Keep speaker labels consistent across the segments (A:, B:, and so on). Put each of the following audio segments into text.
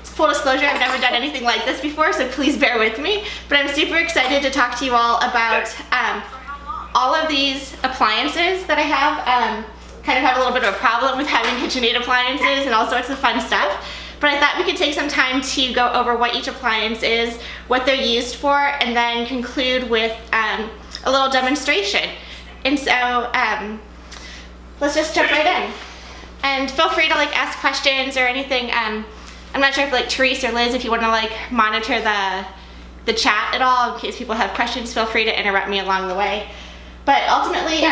A: full disclosure, I've never done anything like this before, so please bear with me. But I'm super excited to talk to you all about all of these appliances that I have. Kind of have a little bit of a problem with having KitchenAid appliances and all sorts of fun stuff. But I thought we could take some time to go over what each appliance is, what they're used for, and then conclude with a little demonstration. And so let's just jump right in. And feel free to like ask questions or anything. I'm not sure if like Therese or Liz, if you want to like monitor the chat at all in case people have questions, feel free to interrupt me along the way. But ultimately,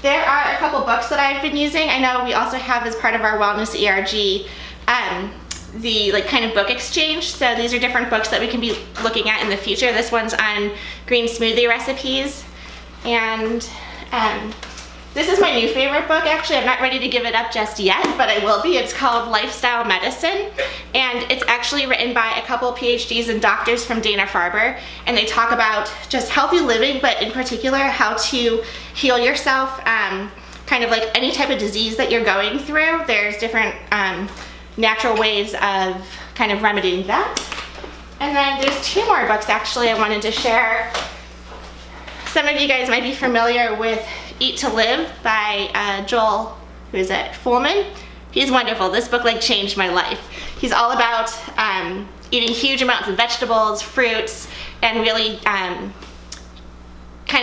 A: there are a couple books that I've been using. I know we also have as part of our Wellness ERG the like kind of book exchange. So these are different books that we can be looking at in the future. This one's on green smoothie recipes. And this is my new favorite book, actually. I'm not ready to give it up just yet, but I will be. It's called Lifestyle Medicine, and it's actually written by a couple PhDs and doctors from Dana-Farber, and they talk about just healthy living, but in particular how to heal yourself, kind of like any type of disease that you're going through. There's different natural ways of kind of remedying that. And then there's two more books actually I wanted to share. Some of you guys might be familiar with Eat to Live by Joel, who is it, Fullman. He's wonderful. This book like changed my life. He's all about eating huge amounts of vegetables, fruits, and really kind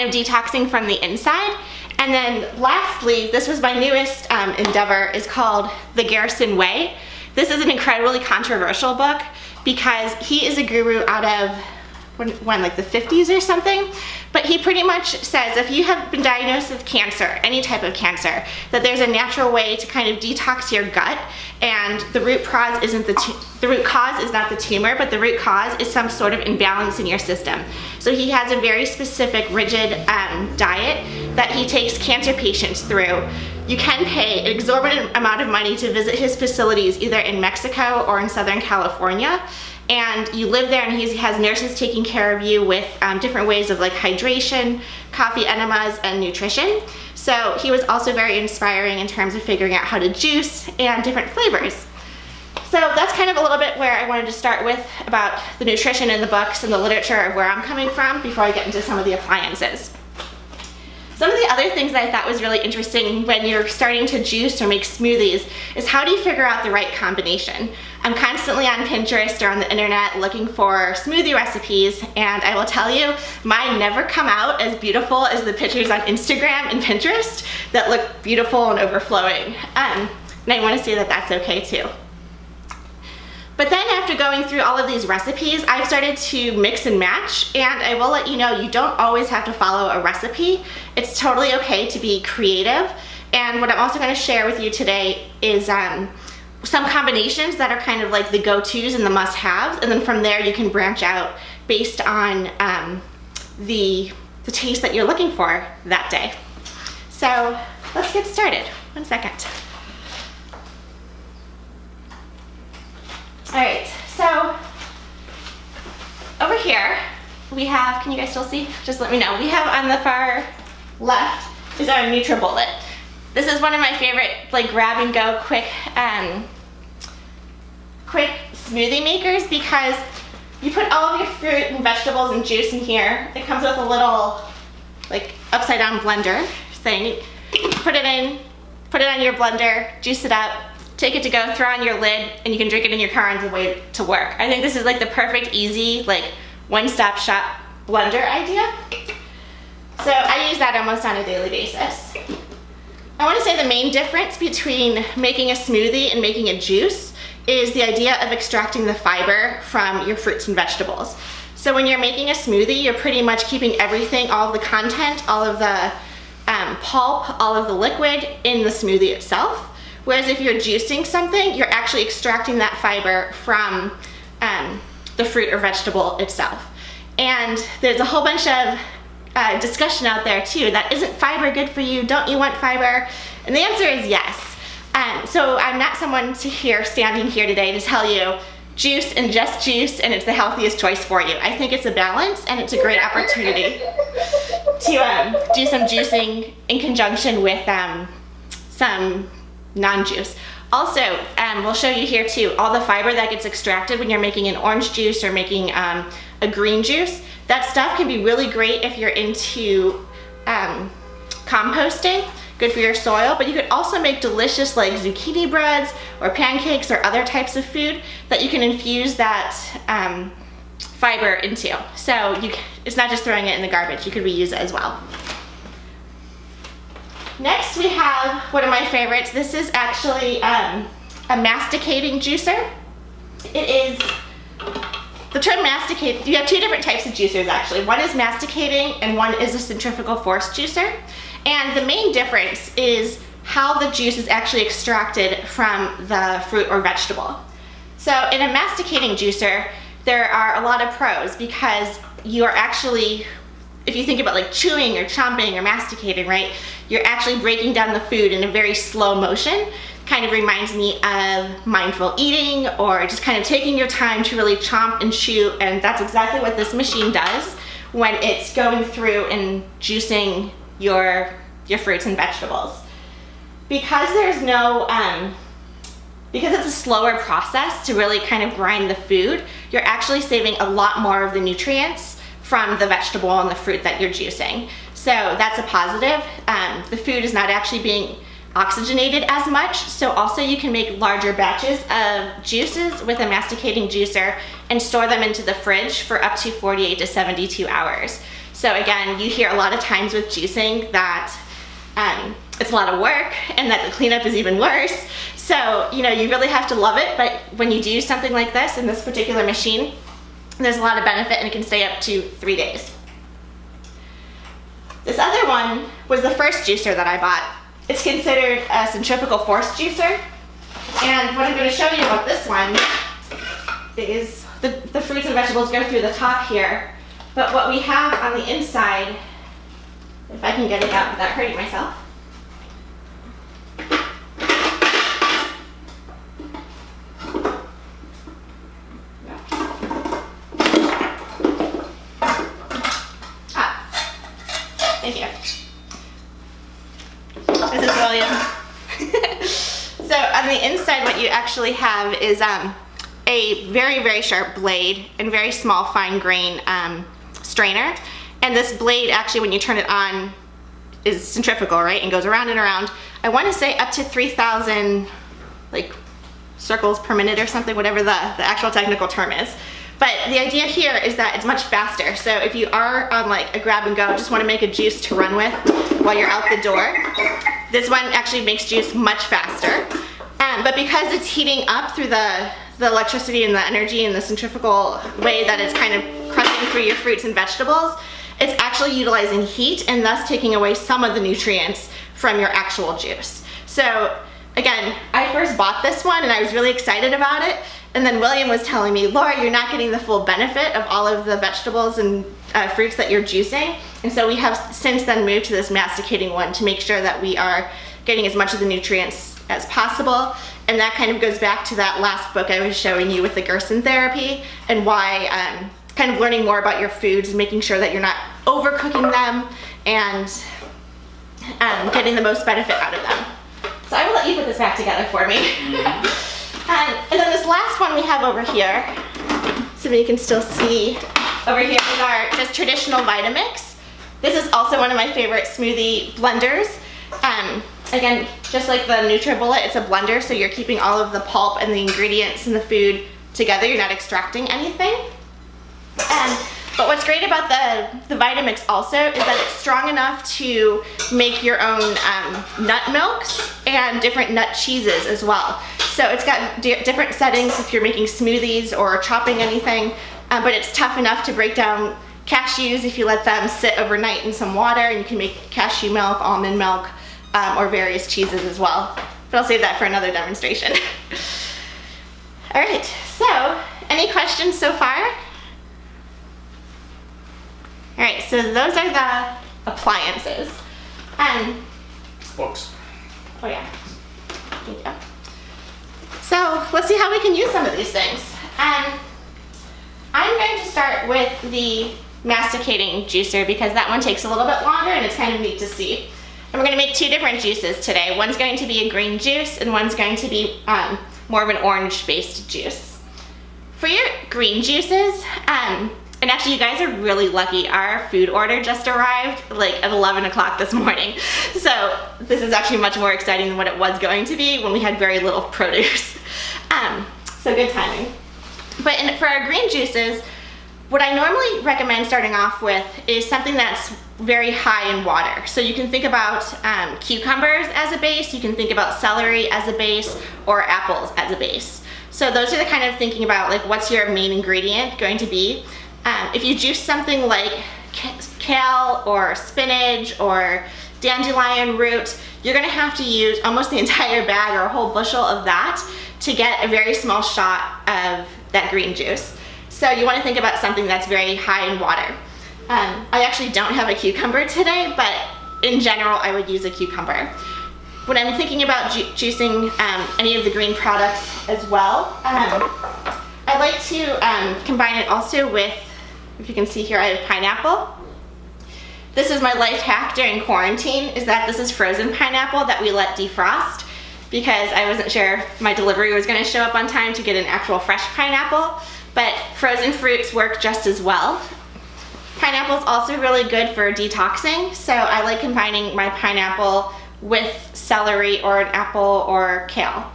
A: of detoxing from the inside. And then lastly, this was my newest endeavor, is called The Garrison Way. This is an incredibly controversial book because he is a guru out of when like the 50s or something, but he pretty much says if you have been diagnosed with cancer, any type of cancer, that there's a natural way to kind of detox your gut, and the root cause isn't the root cause is not the tumor, but the root cause is some sort of imbalance in your system. So he has a very specific, rigid diet that he takes cancer patients through. You can pay an exorbitant amount of money to visit his facilities either in Mexico or in Southern California. And you live there, and he has nurses taking care of you with different ways of like hydration, coffee enemas, and nutrition. So he was also very inspiring in terms of figuring out how to juice and different flavors. So that's kind of a little bit where I wanted to start with about the nutrition in the books and the literature of where I'm coming from before I get into some of the appliances. Some of the other things that I thought was really interesting when you're starting to juice or make smoothies is how do you figure out the right combination? I'm constantly on Pinterest or on the internet looking for smoothie recipes, and I will tell you, mine never come out as beautiful as the pictures on Instagram and Pinterest that look beautiful and overflowing. And I want to say that that's okay too. But then after going through all of these recipes, I've started to mix and match, and I will let you know you don't always have to follow a recipe. It's totally okay to be creative. And what I'm also going to share with you today is some combinations that are kind of like the go-tos and the must-haves, and then from there you can branch out based on the taste that you're looking for that day. So let's get started. 1 second. Alright, so over here we have, can you guys still see? Just let me know. We have on the far left is our Nutribullet. This is one of my favorite like grab and go quick smoothie makers because you put all of your fruit and vegetables and juice in here. It comes with a little like upside down blender thing. Put it in, put it on your blender, juice it up, take it to go, throw on your lid, and you can drink it in your car on the way to work. I think this is like the perfect, easy, like one-stop shop blender idea. So I use that almost on a daily basis. I want to say the main difference between making a smoothie and making a juice is the idea of extracting the fiber from your fruits and vegetables. So when you're making a smoothie, you're pretty much keeping everything, all of the content, all of the pulp, all of the liquid in the smoothie itself. Whereas if you're juicing something, you're actually extracting that fiber from the fruit or vegetable itself. And there's a whole bunch of discussion out there too, that isn't fiber good for you? Don't you want fiber? And the answer is yes. So I'm not someone standing here today to tell you juice and just juice and it's the healthiest choice for you. I think it's a balance and it's a great opportunity to do some juicing in conjunction with some non-juice. Also, we'll show you here too, all the fiber that gets extracted when you're making an orange juice or making a green juice. That stuff can be really great if you're into composting, good for your soil, but you could also make delicious like zucchini breads or pancakes or other types of food that you can infuse that fiber into. So it's not just throwing it in the garbage, you could reuse it as well. Next we have one of my favorites. This is actually a masticating juicer. It is, the term masticate, you have two different types of juicers actually. One is masticating and one is a centrifugal force juicer. And the main difference is how the juice is actually extracted from the fruit or vegetable. So in a masticating juicer, there are a lot of pros because you are actually, if you think about like chewing or chomping or masticating, right, you're actually breaking down the food in a very slow motion. Kind of reminds me of mindful eating or just kind of taking your time to really chomp and chew, and that's exactly what this machine does when it's going through and juicing your fruits and vegetables. Because there's no, because it's a slower process to really kind of grind the food, you're actually saving a lot more of the nutrients from the vegetable and the fruit that you're juicing. So that's a positive. The food is not actually being oxygenated as much, so also you can make larger batches of juices with a masticating juicer and store them into the fridge for up to 48 to 72 hours. So again, you hear a lot of times with juicing that it's a lot of work and that the cleanup is even worse. So, you know, you really have to love it, but when you do something like this in this particular machine, there's a lot of benefit and it can stay up to 3 days. This other one was the first juicer that I bought. It's considered a centrifugal force juicer. And what I'm going to show you about this one is the fruits and vegetables go through the top here. But what we have on the inside, if I can get it out without hurting myself. Thank you. This is William. So on the inside what you actually have is a very, very sharp blade and very small fine grain strainer. And this blade actually, when you turn it on, is centrifugal, right? And goes around and around. I want to say up to 3,000 like circles per minute or something, whatever the actual technical term is. But the idea here is that it's much faster. So if you are on like a grab and go, just want to make a juice to run with while you're out the door, this one actually makes juice much faster. But because it's heating up through the electricity and the energy and the centrifugal way that it's kind of crushing through your fruits and vegetables, it's actually utilizing heat and thus taking away some of the nutrients from your actual juice. So again, I first bought this one and I was really excited about it. And then William was telling me, Laura, you're not getting the full benefit of all of the vegetables and fruits that you're juicing. And so we have since then moved to this masticating one to make sure that we are getting as much of the nutrients as possible. And that kind of goes back to that last book I was showing you with the Garrison therapy and why kind of learning more about your foods and making sure that you're not overcooking them and getting the most benefit out of them. So I will let you put this back together for me. And then this last one we have over here, so you can still see over here, is our just traditional Vitamix. This is also one of my favorite smoothie blenders. Again, just like the Nutribullet, it's a blender, so you're keeping all of the pulp and the ingredients in the food together. You're not extracting anything. But what's great about the Vitamix also is that it's strong enough to make your own nut milks and different nut cheeses as well. So it's got different settings if you're making smoothies or chopping anything, but it's tough enough to break down cashews if you let them sit overnight in some water, and you can make cashew milk, almond milk, or various cheeses as well. But I'll save that for another demonstration. All right, so any questions so far? All right, so those are the appliances.
B: Books.
A: Oh yeah, thank you. So let's see how we can use some of these things. I'm going to start with the masticating juicer because that one takes a little bit longer and it's kind of neat to see. And we're gonna make 2 different juices today. One's going to be a green juice and one's going to be more of an orange-based juice. For your green juices, and actually you guys are really lucky. Our food order just arrived like at 11 o'clock this morning. So this is actually much more exciting than what it was going to be when we had very little produce. So good timing. But for our green juices, what I normally recommend starting off with is something that's very high in water. So you can think about cucumbers as a base, you can think about celery as a base, or apples as a base. So those are the kind of thinking about like what's your main ingredient going to be. If you juice something like kale or spinach or dandelion root, you're gonna have to use almost the entire bag or a whole bushel of that to get a very small shot of that green juice. So you wanna think about something that's very high in water. I actually don't have a cucumber today, but in general, I would use a cucumber. When I'm thinking about juicing any of the green products as well, I like to combine it also with, if you can see here, I have pineapple. This is my life hack during quarantine, is that this is frozen pineapple that we let defrost because I wasn't sure if my delivery was gonna show up on time to get an actual fresh pineapple, but frozen fruits work just as well. Pineapple is also really good for detoxing, so I like combining my pineapple with celery or an apple or kale.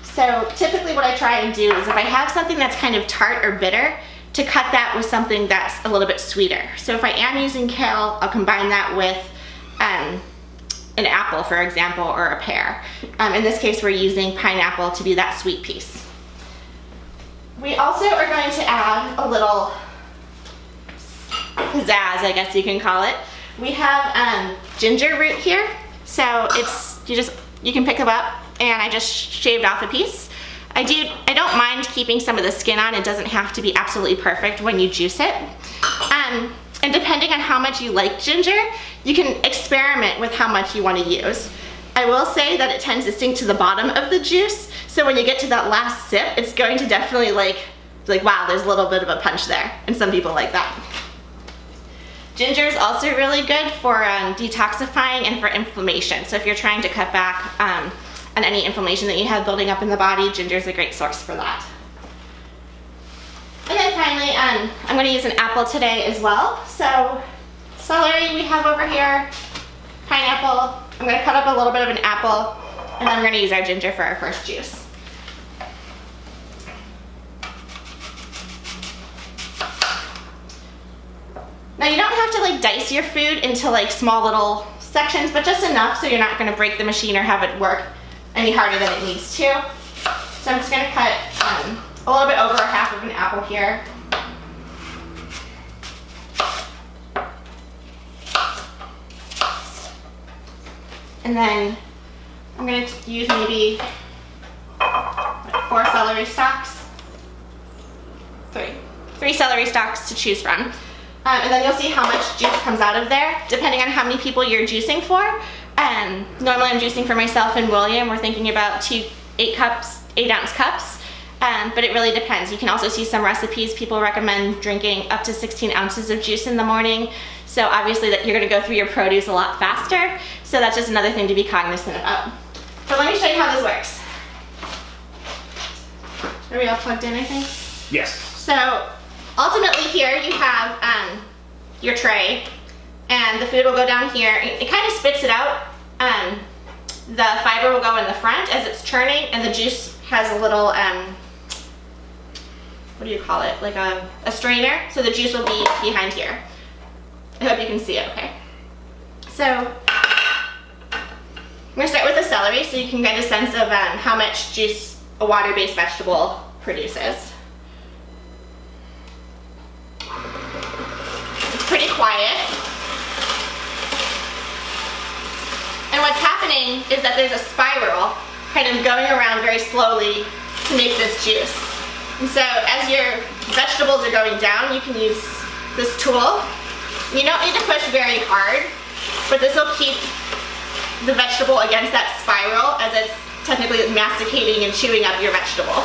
A: So typically what I try and do is if I have something that's kind of tart or bitter, to cut that with something that's a little bit sweeter. So if I am using kale, I'll combine that with an apple, for example, or a pear. In this case, we're using pineapple to be that sweet piece. We also are going to add a little pizzazz, I guess you can call it. We have ginger root here. So it's, you can pick them up, and I just shaved off a piece. I don't mind keeping some of the skin on. It doesn't have to be absolutely perfect when you juice it. And depending on how much you like ginger, you can experiment with how much you want to use. I will say that it tends to sink to the bottom of the juice, so when you get to that last sip, it's going to definitely like wow, there's a little bit of a punch there, and some people like that. Ginger is also really good for detoxifying and for inflammation. So if you're trying to cut back on any inflammation that you have building up in the body, ginger is a great source for that. And then finally, I'm going to use an apple today as well. So celery we have over here, pineapple. I'm going to cut up a little bit of an apple, and then we're going to use our ginger for our first juice. Now you don't have to like dice your food into like small little sections, but just enough so you're not going to break the machine or have it work any harder than it needs to. So I'm just going to cut a little bit over half of an apple here. And then I'm going to use maybe 4 celery stalks. 3 celery stalks to choose from. And then you'll see how much juice comes out of there, depending on how many people you're juicing for. Normally I'm juicing for myself and William. We're thinking about 2 8-ounce cups, but it really depends. You can also see some recipes, people recommend drinking up to 16 ounces of juice in the morning. So obviously that you're gonna go through your produce a lot faster. So that's just another thing to be cognizant about. But let me show you how this works. Are we all plugged in, I think?
B: Yes.
A: So ultimately here you have your tray, and the food will go down here. It kind of spits it out. The fiber will go in the front as it's churning, and the juice has a little, what do you call it? Like a strainer. So the juice will be behind here. I hope you can see it okay. So I'm gonna start with the celery so you can get a sense of how much juice a water-based vegetable produces. Pretty quiet. And what's happening is that there's a spiral kind of going around very slowly to make this juice. And so as your vegetables are going down, you can use this tool. You don't need to push very hard, but this will keep the vegetable against that spiral as it's technically masticating and chewing up your vegetable.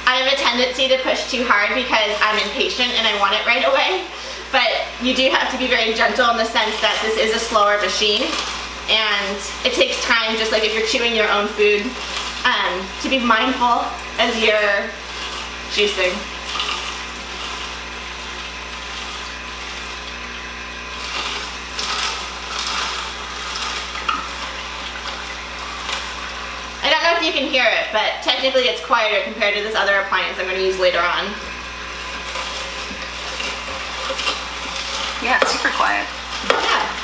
A: I have a tendency to push too hard because I'm impatient and I want it right away. but you do have to be very gentle in the sense that this is a slower machine, and it takes time, just like if you're chewing your own food, to be mindful as you're juicing. I don't know if you can hear it, but technically it's quieter compared to this other appliance I'm going to use later on.
B: Yeah, it's super quiet.
A: Yeah.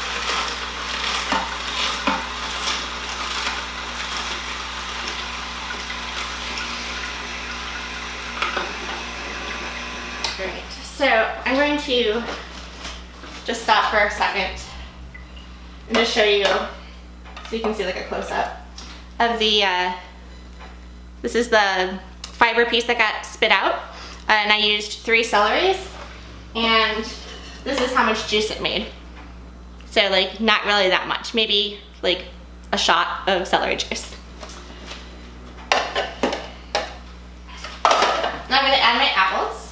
A: Great. So I'm going to just stop for a second and just show you, so you can see like a close-up of the, this is the fiber piece that got spit out, and I used 3 celeries, and this is how much juice it made. So like not really that much, maybe like a shot of celery juice. Now I'm going to add my apples.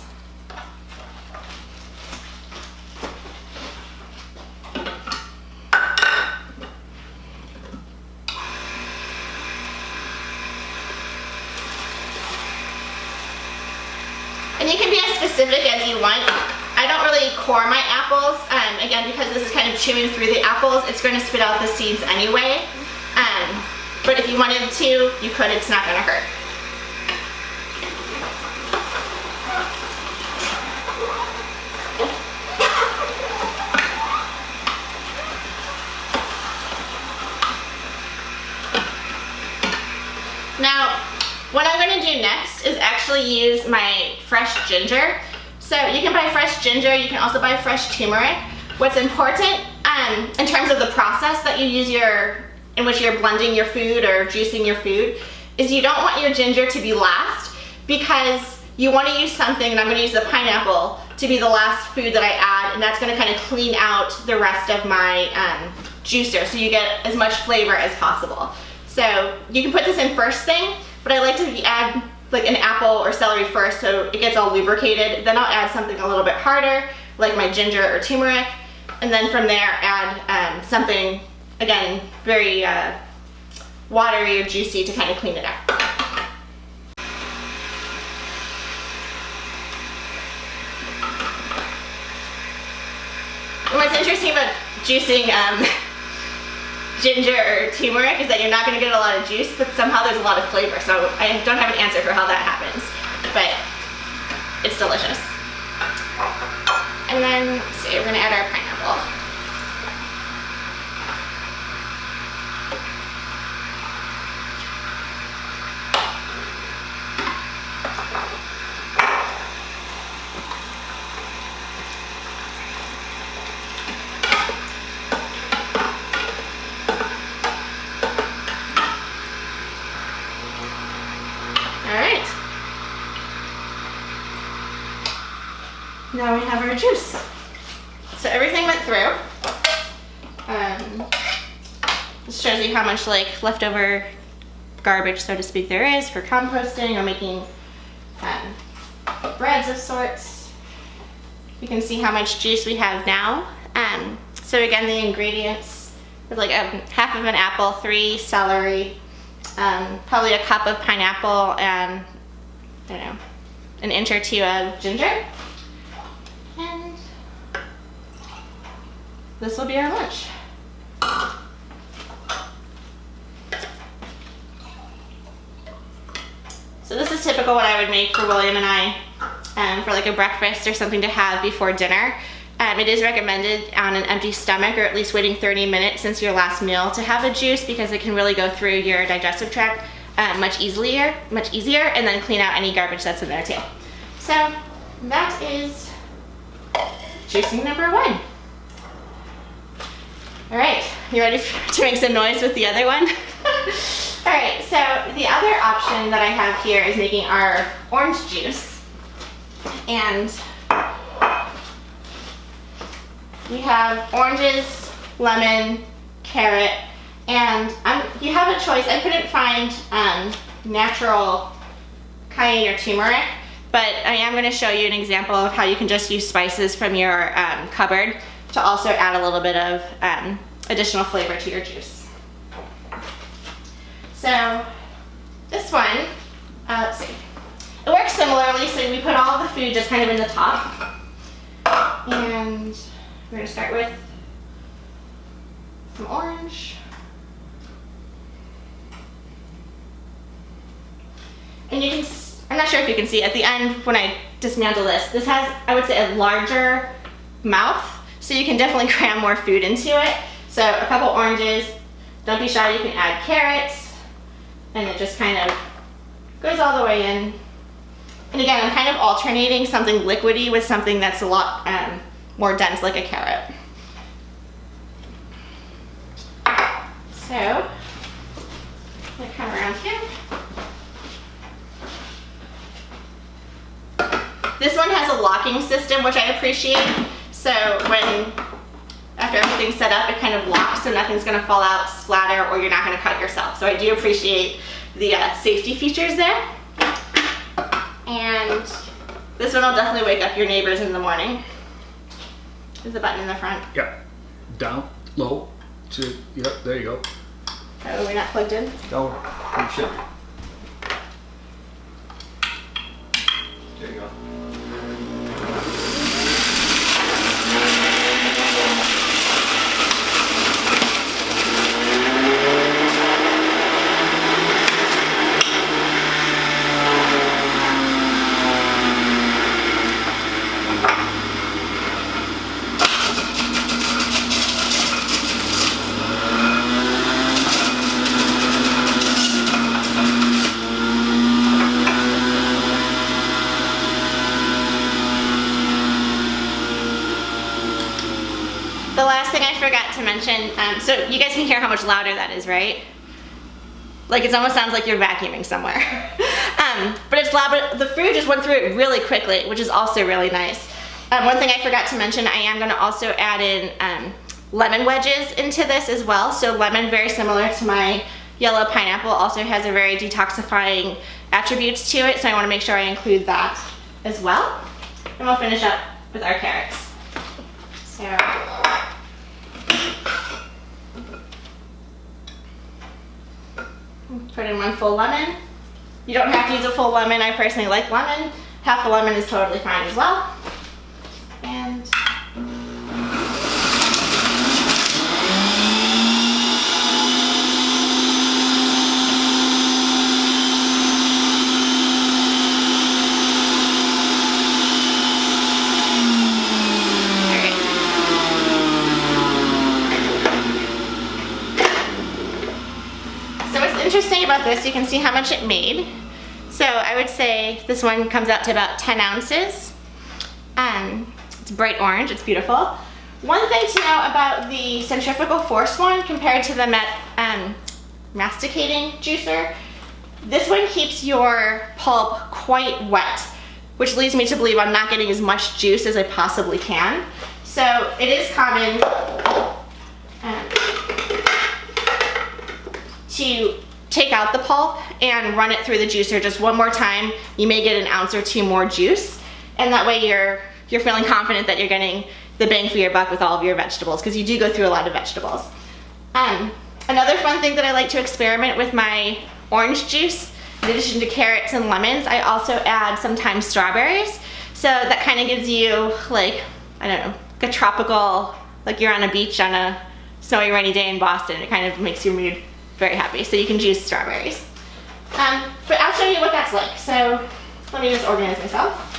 A: And you can be as specific as you want. I don't really core my apples, again, because this is kind of chewing through the apples, it's going to spit out the seeds anyway. But if you wanted to, you could, it's not going to hurt. Now, what I'm going to do next is actually use my fresh ginger. So you can buy fresh ginger, you can also buy fresh turmeric. What's important in terms of the process that you use in which you're blending your food or juicing your food, is you don't want your ginger to be last, because you want to use something, and I'm going to use the pineapple to be the last food that I add, and that's going to kind of clean out the rest of my juicer, so you get as much flavor as possible. So you can put this in first thing, but I like to add like an apple or celery first so it gets all lubricated. Then I'll add something a little bit harder, like my ginger or turmeric, and then from there add something, again, very watery or juicy to kind of clean it up. And what's interesting about juicing ginger or turmeric is that you're not going to get a lot of juice, but somehow there's a lot of flavor. So I don't have an answer for how that happens, but it's delicious. And then, let's see, we're going to add our pineapple. Now we have our juice. So everything went through. This shows you how much like leftover garbage, so to speak, there is for composting or making breads of sorts. You can see how much juice we have now. So again, the ingredients, like half of an apple, 3 celery, probably a cup of pineapple, and I don't know, an inch or 2 of ginger. And this will be our lunch. So this is typical what I would make for William and I for like a breakfast or something to have before dinner. It is recommended on an empty stomach, or at least waiting 30 minutes since your last meal, to have a juice, because it can really go through your digestive tract much easier, and then clean out any garbage that's in there too. So that is juicing number 1. All right, you ready to make some noise with the other one? All right, so the other option that I have here is making our orange juice. And we have oranges, lemon, carrot, and you have a choice. I couldn't find natural cayenne or turmeric, but I am going to show you an example of how you can just use spices from your cupboard to also add a little bit of additional flavor to your juice. So this one, let's see. It works similarly, so we put all the food just kind of in the top. And we're going to start with some orange. And you can, I'm not sure if you can see, at the end when I dismantle this, this has, I would say, a larger mouth, so you can definitely cram more food into it. So a couple oranges, don't be shy, you can add carrots, and it just kind of goes all the way in. And again, I'm kind of alternating something liquidy with something that's a lot more dense, like a carrot. So, I'm gonna come around here. This one has a locking system, which I appreciate. So when, after everything's set up, it kind of locks so nothing's gonna fall out, splatter, or you're not gonna cut yourself. So I do appreciate the safety features there. And this one will definitely wake up your neighbors in the morning. There's a button in the front.
B: Yeah. Down, low, to, yep, there you go.
A: Oh, we're not plugged in?
B: No, you should be. There you go.
A: The last thing I forgot to mention, so you guys can hear how much louder that is, right? Like it almost sounds like you're vacuuming somewhere. But it's loud, but the food just went through it really quickly, which is also really nice. One thing I forgot to mention, I am gonna also add in lemon wedges into this as well. So lemon, very similar to my yellow pineapple, also has a very detoxifying attributes to it, so I wanna make sure I include that as well. And we'll finish up with our carrots. So, put in one full lemon. You don't have to use a full lemon. I personally like lemon. Half a lemon is totally fine as well. And interesting about this, you can see how much it made. So I would say this one comes out to about 10 ounces. It's bright orange, it's beautiful. One thing to know about the centrifugal force one compared to the Masticating Juicer, this one keeps your pulp quite wet, which leads me to believe I'm not getting as much juice as I possibly can. So it is common to take out the pulp and run it through the juicer just one more time. You may get an ounce or two more juice, and that way you're feeling confident that you're getting the bang for your buck with all of your vegetables, because you do go through a lot of vegetables. Another fun thing that I like to experiment with my orange juice, in addition to carrots and lemons, I also add sometimes strawberries. So that kind of gives you, like, I don't know, like a tropical, like you're on a beach on a snowy rainy day in Boston. It kind of makes your mood very happy. So you can juice strawberries. But I'll show you what that's like. So let me just organize myself.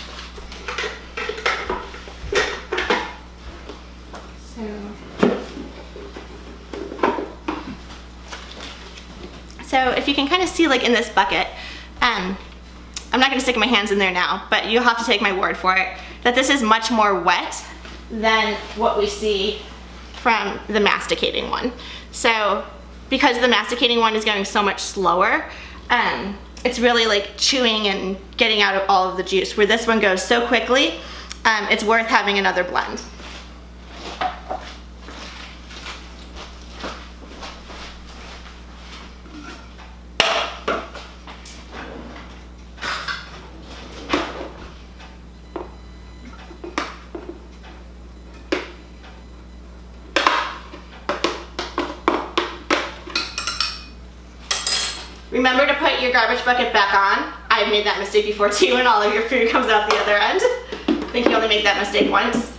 A: So if you can kind of see, like in this bucket, I'm not going to stick my hands in there now, but you'll have to take my word for it, that this is much more wet than what we see from the masticating one. So because the masticating one is going so much slower, it's really like chewing and getting out of all of the juice, where this one goes so quickly, it's worth having another blend. Remember to put your garbage bucket back on. I've made that mistake before too, and all of your food comes out the other end. I think you only make that mistake once.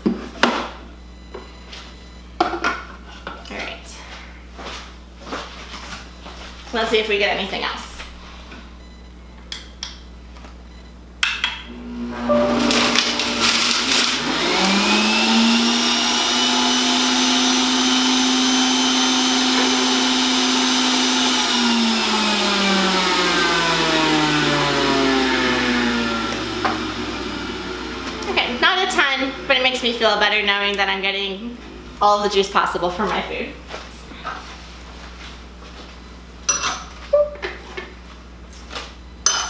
A: Alright. Let's see if we get anything else. But it makes me feel better knowing that I'm getting all the juice possible for my food.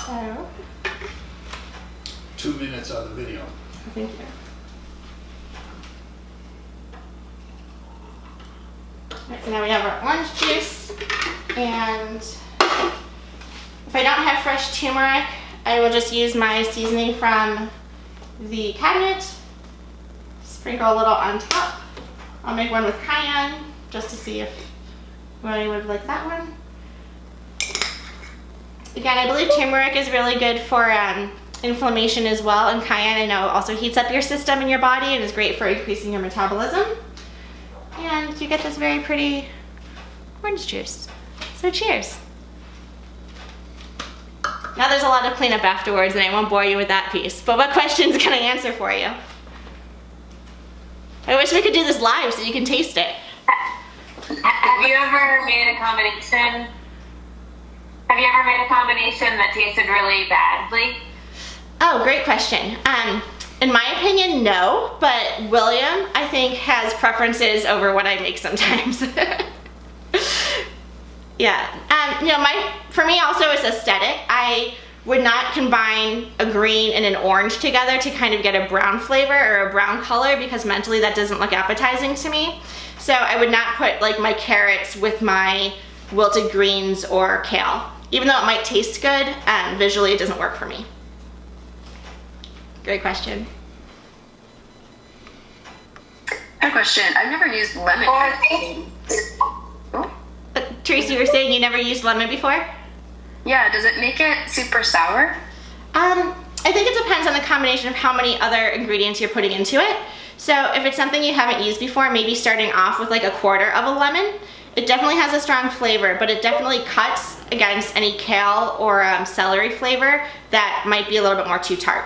A: So,
B: 2 minutes on the video.
A: thank you. Alright, so now we have our orange juice, and if I don't have fresh turmeric, I will just use my seasoning from the cabinet. Sprinkle a little on top. I'll make one with cayenne just to see if anybody would like that one. Again, I believe turmeric is really good for inflammation as well, and cayenne I know also heats up your system and your body and is great for increasing your metabolism. And you get this very pretty orange juice. So cheers. Now there's a lot of cleanup afterwards and I won't bore you with that piece, but what questions can I answer for you? I wish we could do this live so you can taste it.
C: Have you ever made a combination? Have you ever made a combination that tasted really badly?
A: Oh, great question. In my opinion, no, but William, I think, has preferences over what I make sometimes. Yeah, you know, for me also it's aesthetic. I would not combine a green and an orange together to kind of get a brown flavor or a brown color because mentally that doesn't look appetizing to me. So I would not put like my carrots with my wilted greens or kale. Even though it might taste good, visually it doesn't work for me. Great question.
D: I have a question. I've never used lemon.
A: Tracy, you were saying you never used lemon before?
D: Yeah, does it make it super sour?
A: I think it depends on the combination of how many other ingredients you're putting into it. So if it's something you haven't used before, maybe starting off with like a quarter of a lemon, it definitely has a strong flavor, but it definitely cuts against any kale or celery flavor that might be a little bit more too tart.